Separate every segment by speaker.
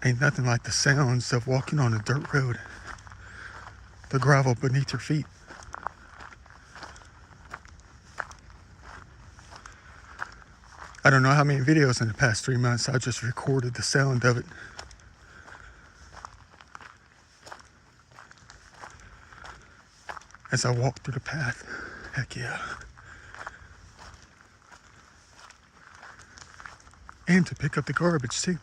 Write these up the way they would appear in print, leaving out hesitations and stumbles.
Speaker 1: Ain't nothing like the sounds of walking on a dirt road, the gravel beneath your feet. I don't know how many videos in the past 3 months I just recorded the sound of it. As I walk through the path. Heck yeah. And to pick up the garbage too.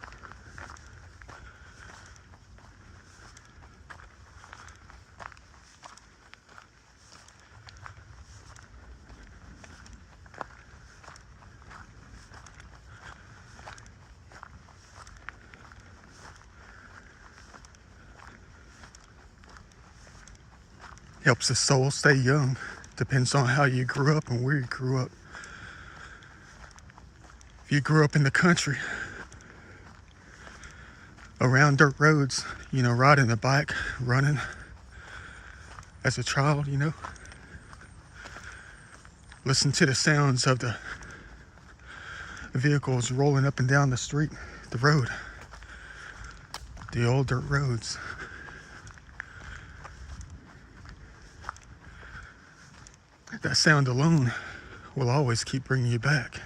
Speaker 1: Helps the soul stay young. Depends on how you grew up and where you grew up. If you grew up in the country, around dirt roads, riding a bike, running as a child, listen to the sounds of the vehicles rolling up and down the street, the road, the old dirt roads. That sound alone will always keep bringing you back.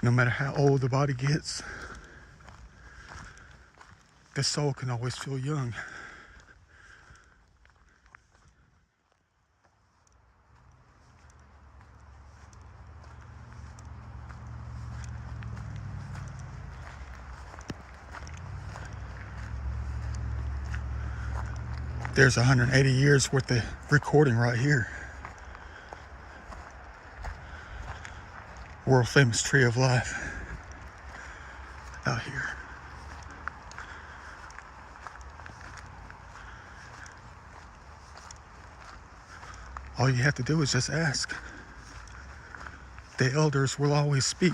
Speaker 1: No matter how old the body gets, the soul can always feel young. There's 180 years worth of recording right here. World famous tree of life out here. All you have to do is just ask. The elders will always speak.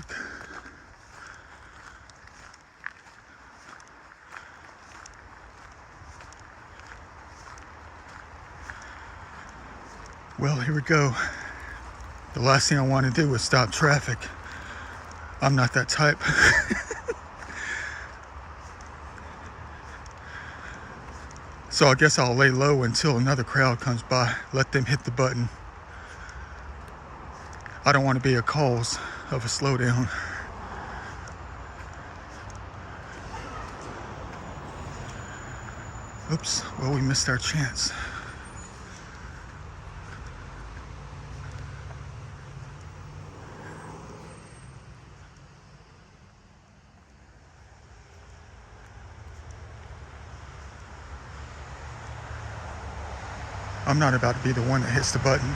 Speaker 1: Well, here we go. The last thing I want to do is stop traffic. I'm not that type. So I guess I'll lay low until another crowd comes by. Let them hit the button. I don't want to be a cause of a slowdown. Oops, well, we missed our chance. I'm not about to be the one that hits the button.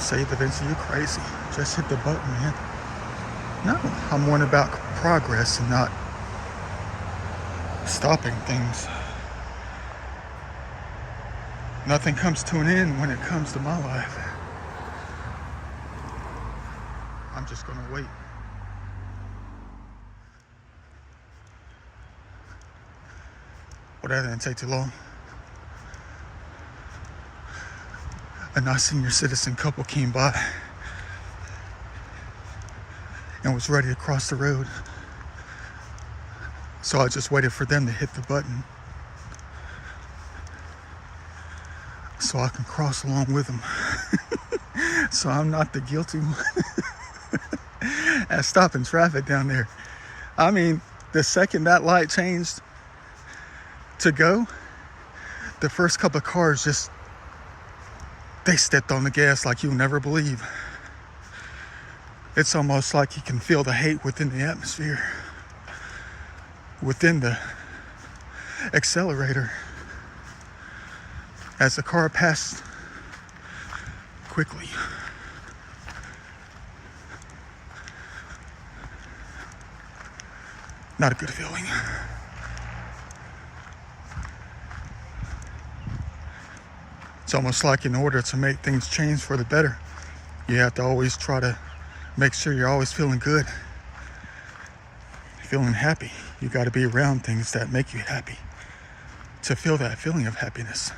Speaker 1: Say to Vince, you crazy. Just hit the button, man. No, I'm one about progress and not stopping things. Nothing comes to an end when it comes to my life. I'm just gonna wait. Well, that didn't take too long. A nice senior citizen couple came by and was ready to cross the road. So I just waited for them to hit the button so I can cross along with them. So I'm not the guilty one at stopping traffic down there. I mean, the second that light changed to go, the first couple of cars just, they stepped on the gas like you'll never believe. It's almost like you can feel the hate within the atmosphere, within the accelerator, as the car passed quickly. Not a good feeling. It's almost like in order to make things change for the better, you have to always try to make sure you're always feeling good, feeling happy. You got to be around things that make you happy to feel that feeling of happiness,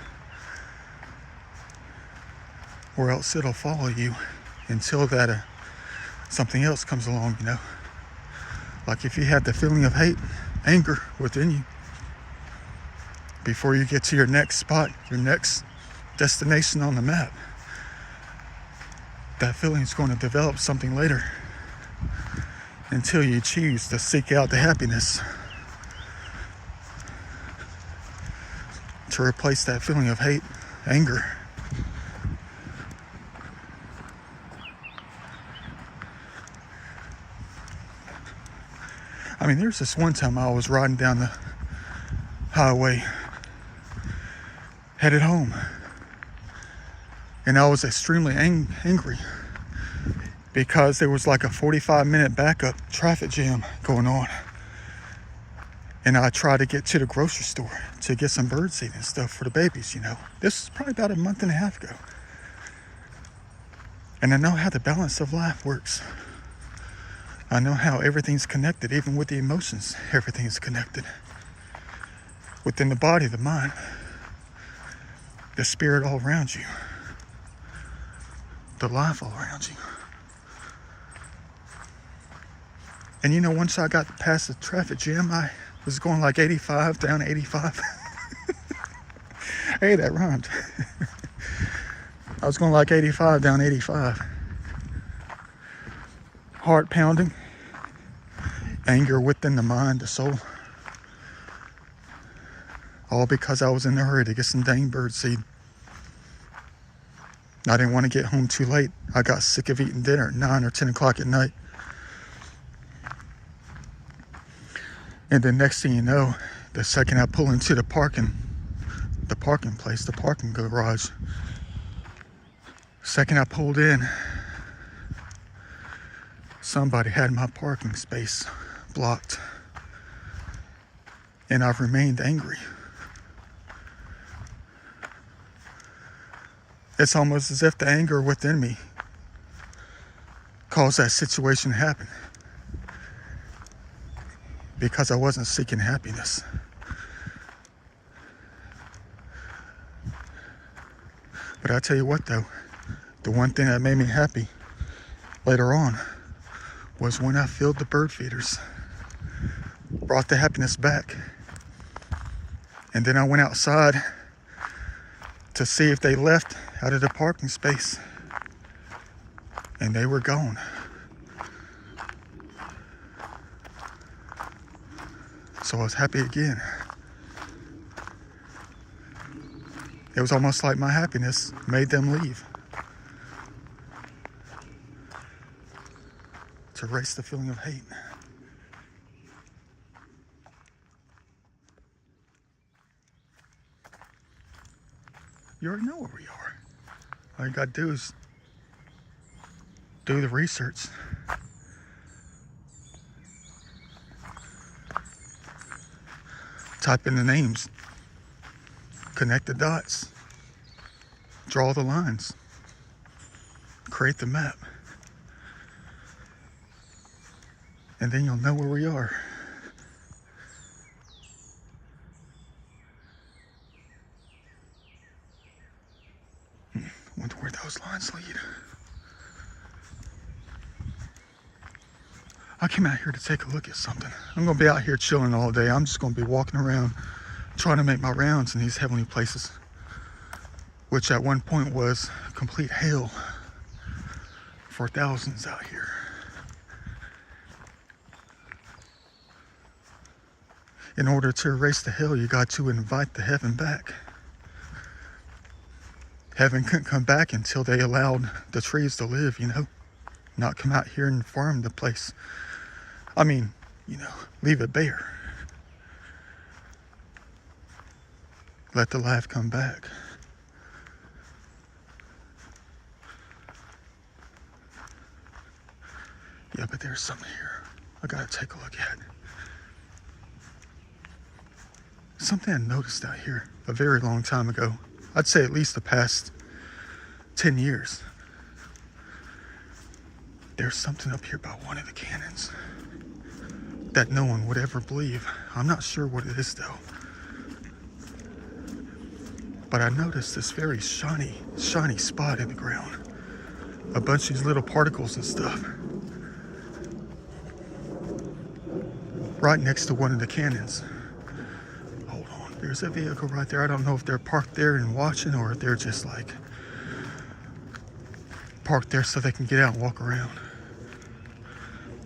Speaker 1: or else it'll follow you until that something else comes along, you know. Like if you had the feeling of hate, anger within you, before you get to your next spot, your next destination on the map, that feeling is going to develop something later until you choose to seek out the happiness to replace that feeling of hate, anger. I mean, there's this one time I was riding down the highway, headed home, and I was extremely angry because there was like a 45-minute backup traffic jam going on. And I tried to get to the grocery store to get some birdseed and stuff for the babies, you know. This was probably about a month and a half ago. And I know how the balance of life works. I know how everything's connected, even with the emotions, everything's connected. Within the body, the mind, the spirit all around you, the life all around you. And you know, once I got past the traffic jam, I was going like 85 down 85. Hey, that rhymed. I was going like 85 down 85. Heart pounding, anger within the mind, the soul. All because I was in a hurry to get some dang birdseed. I didn't want to get home too late. I got sick of eating dinner at 9 or 10 o'clock at night. And then next thing you know, the second I pull into the parking place, the parking garage, second I pulled in, somebody had my parking space blocked. And I've remained angry. It's almost as if the anger within me caused that situation to happen. Because I wasn't seeking happiness. But I tell you what though, the one thing that made me happy later on was when I filled the bird feeders, brought the happiness back. And then I went outside to see if they left out of the parking space. And they were gone. So I was happy again. It was almost like my happiness made them leave. To erase the feeling of hate. You already know where we are. All you gotta do is do the research. Type in the names, connect the dots, draw the lines, create the map, and then you'll know where we are. Wonder where those lines lead. I came out here to take a look at something. I'm gonna be out here chilling all day. I'm just gonna be walking around trying to make my rounds in these heavenly places, which at one point was complete hell for thousands out here. In order to erase the hell, you got to invite the heaven back. Heaven couldn't come back until they allowed the trees to live, you know, not come out here and farm the place. I mean, you know, leave it bare. Let the life come back. Yeah, but there's something here I gotta take a look at. Something I noticed out here a very long time ago. I'd say at least the past 10 years. There's something up here by one of the cannons that no one would ever believe. I'm not sure what it is though. But I noticed this very shiny spot in the ground. A bunch of these little particles and stuff. Right next to one of the cannons. Hold on, there's a vehicle right there. I don't know if they're parked there and watching, or if they're just like parked there so they can get out and walk around.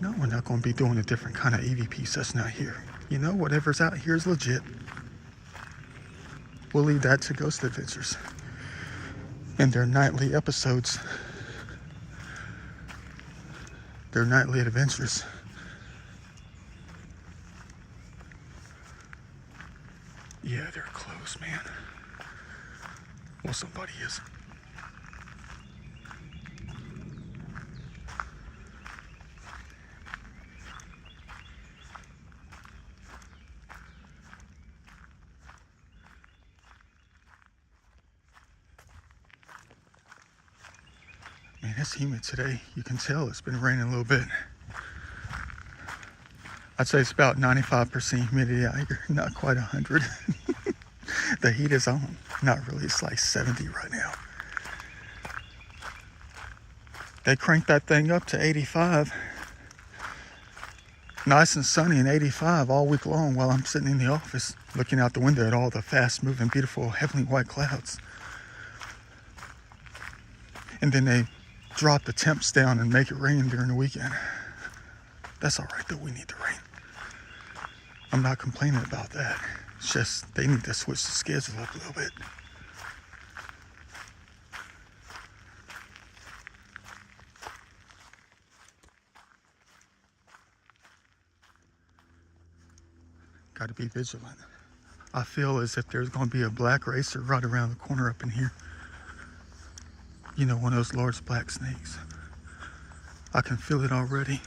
Speaker 1: No, we're not going to be doing a different kind of EVP session out here. You know, whatever's out here is legit. We'll leave that to Ghost Adventures and their nightly episodes. Their nightly adventures. Yeah, they're close, man. Well, somebody is. Man, it's humid today. You can tell it's been raining a little bit. I'd say it's about 95% humidity out here, not quite 100. The heat is on. Not really, it's like 70 right now. They cranked that thing up to 85. Nice and sunny and 85 all week long while I'm sitting in the office looking out the window at all the fast-moving, beautiful, heavenly white clouds. And then they drop the temps down and make it rain during the weekend. That's all right, though. We need the rain. I'm not complaining about that. It's just they need to switch the schedule up a little bit. Got to be vigilant. I feel as if there's going to be a black racer right around the corner up in here. You know, one of those large black snakes. I can feel it already.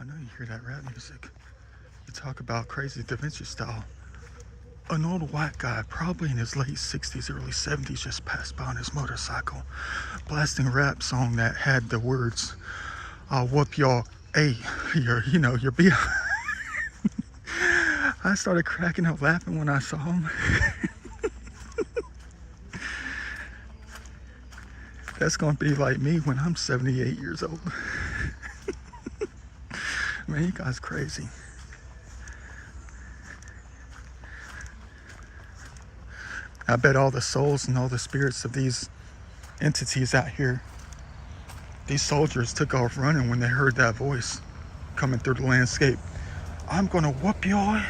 Speaker 1: I know you hear that rap music. You talk about crazy Da Vinci style. An old white guy, probably in his late 60s, early 70s, just passed by on his motorcycle, blasting a rap song that had the words, "I'll whoop your A, your B." I started cracking up laughing when I saw him. That's gonna be like me when I'm 78 years old. Man, you guys crazy. I bet all the souls and all the spirits of these entities out here, these soldiers took off running when they heard that voice coming through the landscape. "I'm gonna whoop y'all."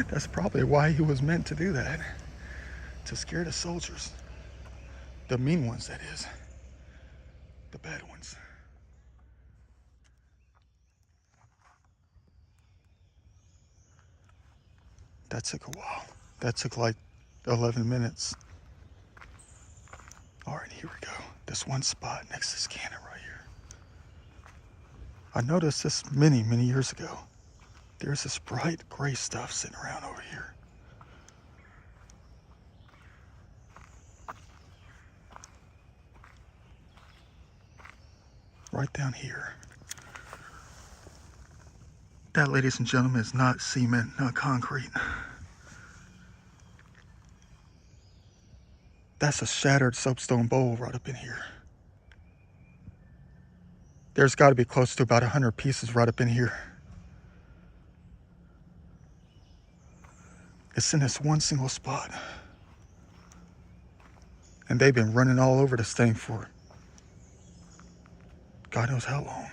Speaker 1: That's probably why he was meant to do that. To scare the soldiers. The mean ones, that is. The bad ones. That took a while. That took like 11 minutes. All right, here we go. This one spot next to this cannon right here. I noticed this many years ago. There's this bright gray stuff sitting around over here. Right down here. That, ladies and gentlemen, is not cement, not concrete. That's a shattered soapstone bowl right up in here. There's got to be close to about 100 pieces right up in here. It's in this one single spot. And they've been running all over this thing for God knows how long.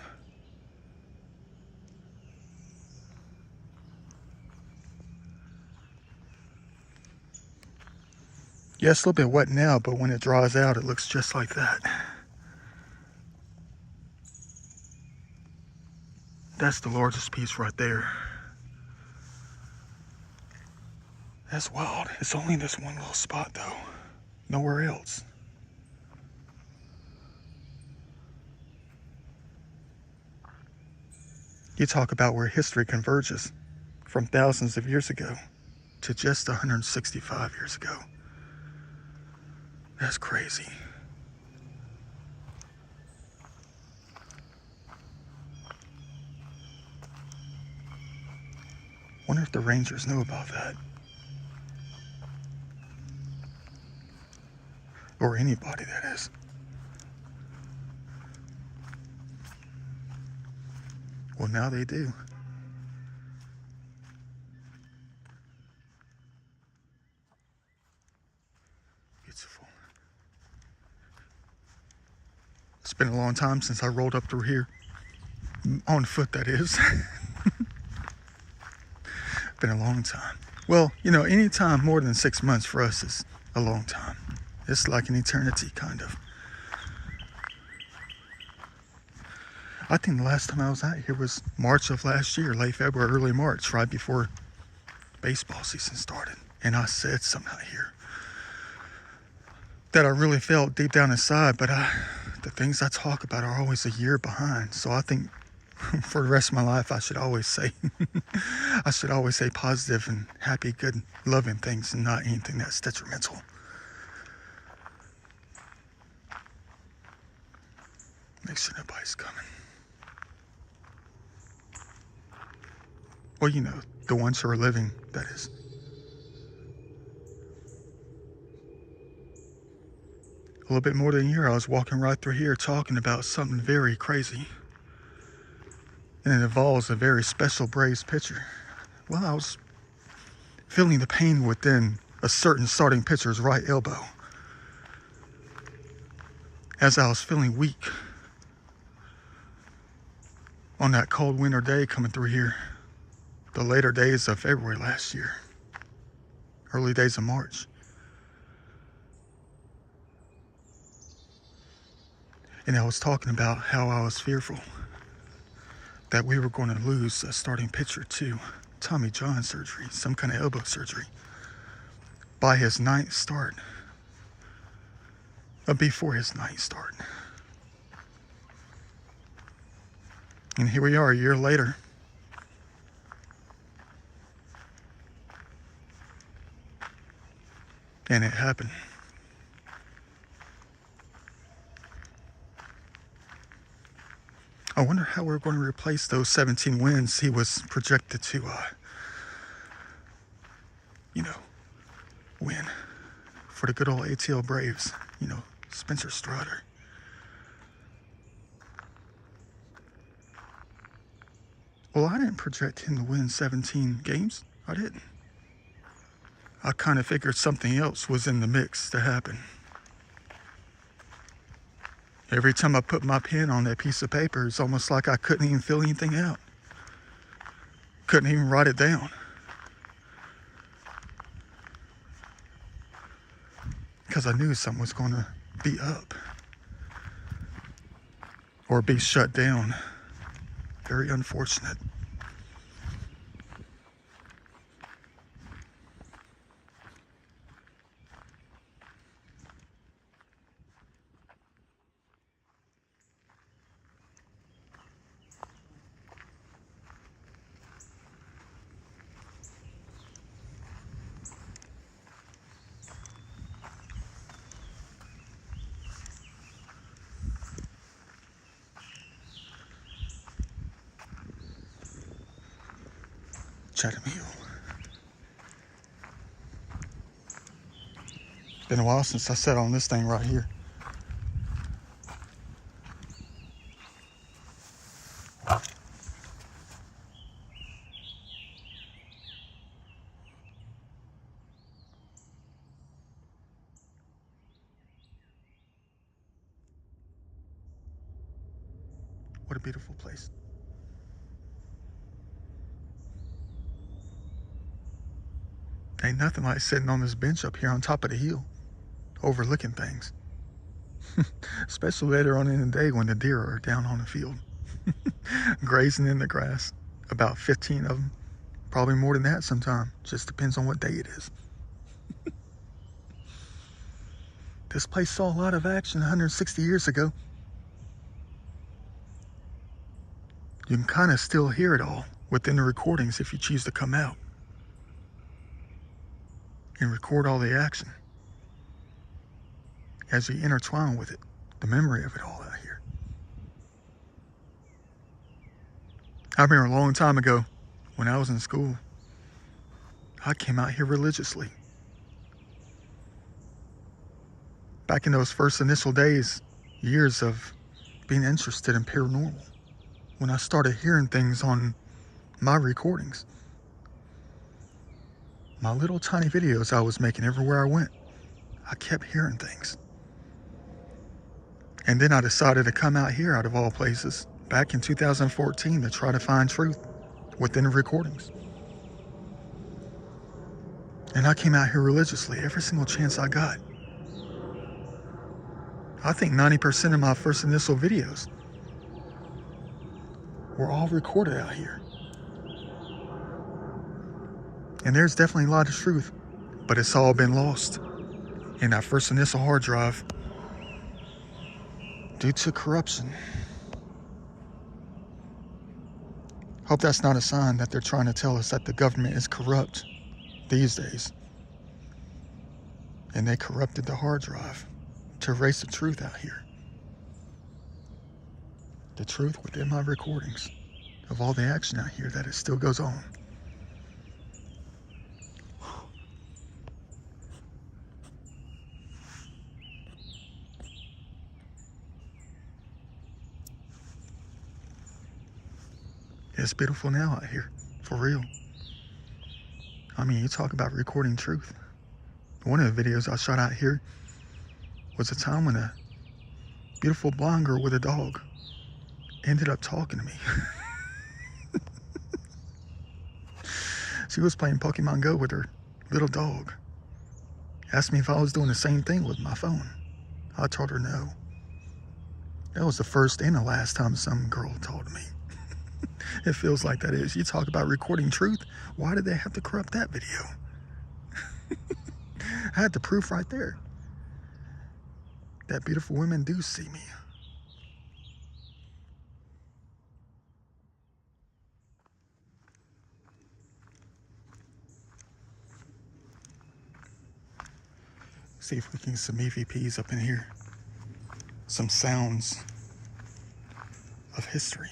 Speaker 1: Yeah, it's a little bit wet now, but when it dries out, it looks just like that. That's the largest piece right there. That's wild. It's only this one little spot, though. Nowhere else. You talk about where history converges from thousands of years ago to just 165 years ago. That's crazy. the Rangers know about that. Or anybody, that is. Well, now they do. Beautiful. It's been a long time since I rolled up through here. On foot, that is. Been a long time. Well, any time more than 6 months for us is a long time. It's like an eternity, kind of. I think the last time I was out here was March of last year, late February, early March, right before baseball season started. And I said something out here that I really felt deep down inside, but the things I talk about are always a year behind. So I think for the rest of my life, I should always say positive and happy, good, loving things, and not anything that's detrimental. Make sure nobody's coming. Well, the ones who are living, that is. A little bit more than a year, I was walking right through here talking about something very crazy. And it involves a very special Braves pitcher. Well, I was feeling the pain within a certain starting pitcher's right elbow. As I was feeling weak on that cold winter day coming through here. The later days of February last year. Early days of March. And I was talking about how I was fearful that we were going to lose a starting pitcher to Tommy John surgery, some kind of elbow surgery, by his 9th start. Before his 9th start. And here we are a year later. And it happened. I wonder how we're going to replace those 17 wins he was projected to, win for the good old ATL Braves. Spencer Strider. Well, I didn't project him to win 17 games. I didn't. I kind of figured something else was in the mix to happen. Every time I put my pen on that piece of paper, it's almost like I couldn't even fill anything out. Couldn't even write it down. Because I knew something was going to be up. Or be shut down. Very unfortunate. Chatham Hill. Been a while since I sat on this thing right here. What a beautiful place. Ain't nothing like sitting on this bench up here on top of the hill, overlooking things. Especially later on in the day when the deer are down on the field, grazing in the grass. About 15 of them. Probably more than that sometime. Just depends on what day it is. This place saw a lot of action 160 years ago. You can kind of still hear it all within the recordings if you choose to come out and record all the action as you intertwine with it, the memory of it all out here. I remember a long time ago when I was in school, I came out here religiously. Back in those first initial days, years of being interested in paranormal, when I started hearing things on my recordings, my little tiny videos I was making everywhere I went, I kept hearing things. And then I decided to come out here, out of all places, back in 2014 to try to find truth within the recordings. And I came out here religiously every single chance I got. I think 90% of my first initial videos were all recorded out here. And there's definitely a lot of truth, but it's all been lost in that first initial hard drive due to corruption. Hope that's not a sign that they're trying to tell us that the government is corrupt these days. And they corrupted the hard drive to erase the truth out here. The truth within my recordings of all the action out here that it still goes on. It's beautiful now out here, for real. I mean, you talk about recording truth. One of the videos I shot out here was a time when a beautiful blonde girl with a dog ended up talking to me. She was playing Pokemon Go with her little dog. Asked me if I was doing the same thing with my phone. I told her no. That was the first and the last time some girl told me. It feels like that is. You talk about recording truth. Why did they have to corrupt that video? I had the proof right there. That beautiful women do see me. See if we can get some EVPs up in here. Some sounds of history.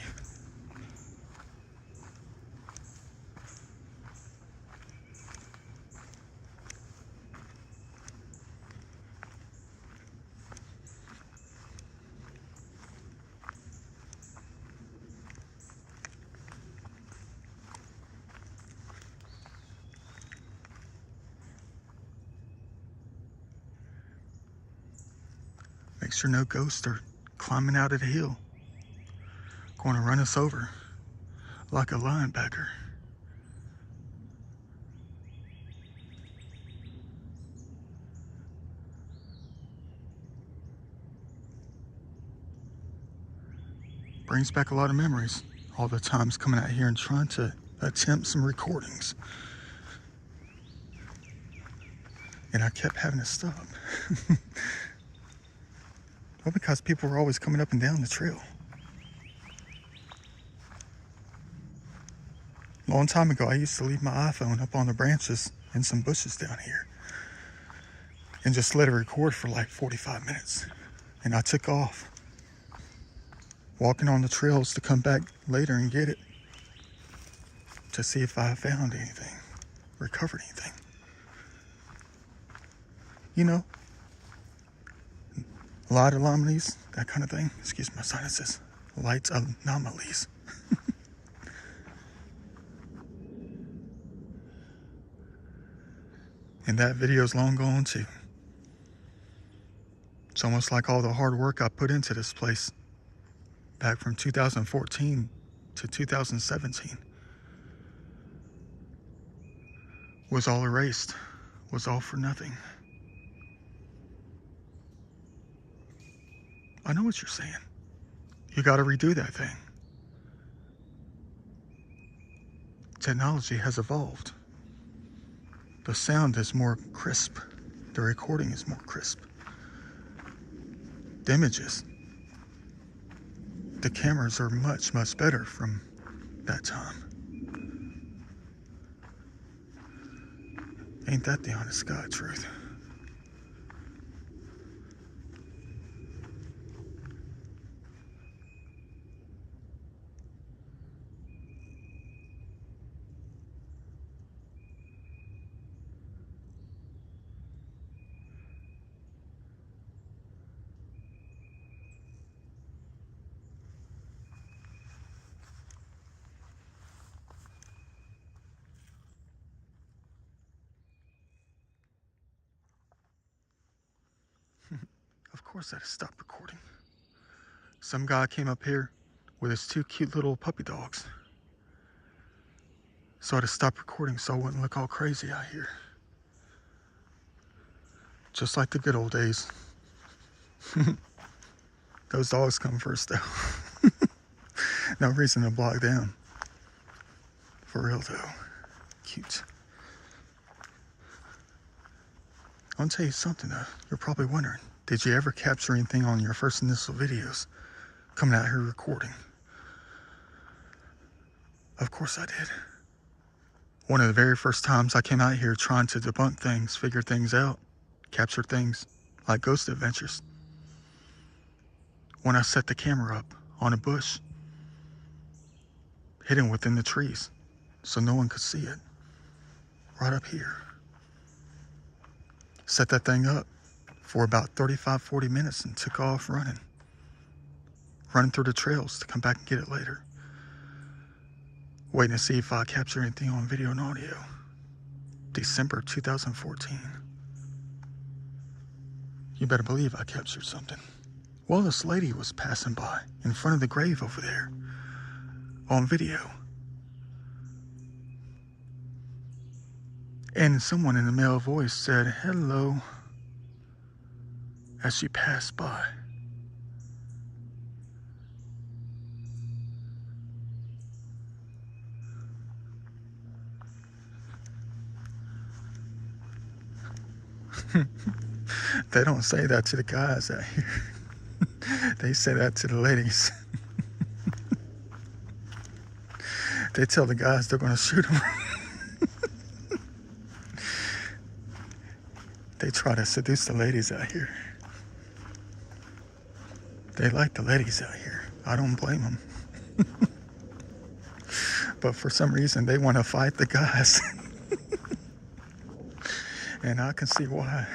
Speaker 1: Make sure no ghosts are climbing out of the hill, going to run us over like a linebacker. Brings back a lot of memories. All the times coming out here and trying to attempt some recordings. And I kept having to stop. Well, because people were always coming up and down the trail. A long time ago, I used to leave my iPhone up on the branches in some bushes down here and just let it record for like 45 minutes. And I took off, walking on the trails to come back later and get it to see if I found anything, recovered anything. You know, light anomalies, that kind of thing. Excuse my sinuses. Light anomalies. And that video's long gone too. It's almost like all the hard work I put into this place back from 2014 to 2017 was all erased, was all for nothing. I know what you're saying. You got to redo that thing. Technology has evolved. The sound is more crisp. The recording is more crisp. The images, the cameras are much, much better from that time. Ain't that the honest God truth? Of course I had to stop recording. Some guy came up here with his 2 cute little puppy dogs. So I had to stop recording so I wouldn't look all crazy out here. Just like the good old days. Those dogs come first though. No reason to block them. For real though. Cute. I'll tell you something though. You're probably wondering, did you ever capture anything on your first initial videos coming out here recording? Of course I did. One of the very first times I came out here trying to debunk things, figure things out, capture things like ghost adventures. When I set the camera up on a bush, hidden within the trees, so no one could see it. Right up here. Set that thing up for about 35-40 minutes and took off running through the trails to come back and get it later. Waiting to see if I capture anything on video and audio. December 2014. You better believe I captured something. Well, this lady was passing by in front of the grave over there on video. And someone in a male voice said, "Hello," as she passed by. They don't say that to the guys out here. They say that to the ladies. They tell the guys they're going to shoot them. They try to seduce the ladies out here. They like the ladies out here. I don't blame them. But for some reason, they want to fight the guys. And I can see why.